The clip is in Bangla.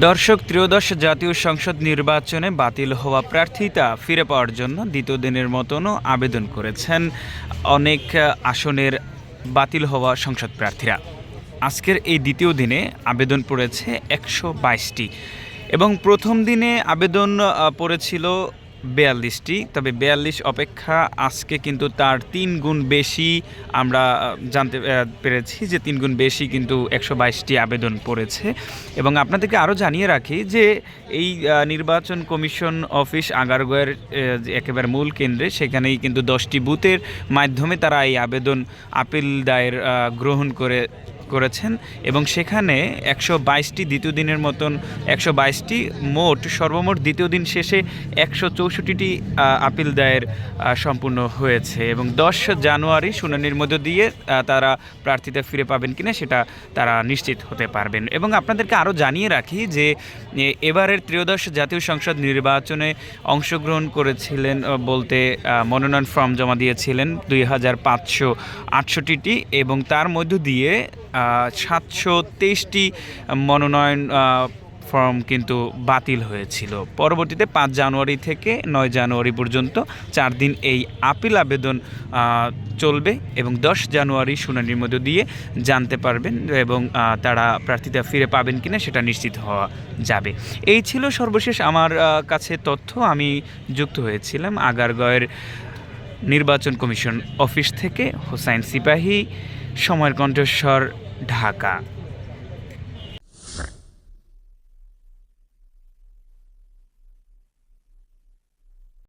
দর্শক, ত্রয়োদশ জাতীয় সংসদ নির্বাচনে বাতিল হওয়া প্রার্থিতা ফিরে পাওয়ার জন্য দ্বিতীয় দিনের মতনও আবেদন করেছেন অনেক আসনের বাতিল হওয়া সংসদ প্রার্থীরা। আজকের এই দ্বিতীয় দিনে আবেদন পড়েছে ১২২টি এবং প্রথম দিনে আবেদন পড়েছিল ৪২টি। তবে ৪২ অপেক্ষা আজকে কিন্তু তার ৩ গুণ বেশি আমরা জানতে পেরেছি যে ৩ গুণ বেশি কিন্তু ১২২টি আবেদন পড়েছে। এবং আপনাদেরকে আরও জানিয়ে রাখি যে এই নির্বাচন কমিশন অফিস আগারগাঁওয়ের একেবারে মূল কেন্দ্রে, সেখানেই কিন্তু 10টি বুথের মাধ্যমে তারা এই আবেদন আপিল দায়ের গ্রহণ করেছেন এবং সেখানে ১২২টি দ্বিতীয় দিনের মতন ১২২টি সর্বমোট দ্বিতীয় দিন শেষে ১৬৪টি আপিল দায়ের সম্পূর্ণ হয়েছে এবং ১০ জানুয়ারি শুনানির মধ্য দিয়ে তারা প্রার্থিতা ফিরে পাবেন কিনা সেটা তারা নিশ্চিত হতে পারবেন। এবং আপনাদেরকে আরও জানিয়ে রাখি যে এবারের ত্রয়োদশ জাতীয় সংসদ নির্বাচনে অংশগ্রহণ করেছিলেন বলতে মনোনয়ন ফর্ম জমা দিয়েছিলেন ২৫৬৮টি এবং তার মধ্য দিয়ে ৭২৩টি মনোনয়ন ফর্ম কিন্তু বাতিল হয়েছিল। পরবর্তীতে ৫ জানুয়ারি থেকে ৯ জানুয়ারি পর্যন্ত 4 দিন এই আপিল আবেদন চলবে এবং ১০ জানুয়ারি শুনানির মধ্য দিয়ে জানতে পারবেন এবং তারা প্রার্থিতা ফিরে পাবেন কিনা সেটা নিশ্চিত হওয়া যাবে। এই ছিল সর্বশেষ আমার কাছে তথ্য। আমি যুক্ত হয়েছিলাম আগারগাঁওয়ের নির্বাচন কমিশন অফিস থেকে। হোসাইন সিপাহী, সময়ের কণ্ঠস্বর, ঢাকা।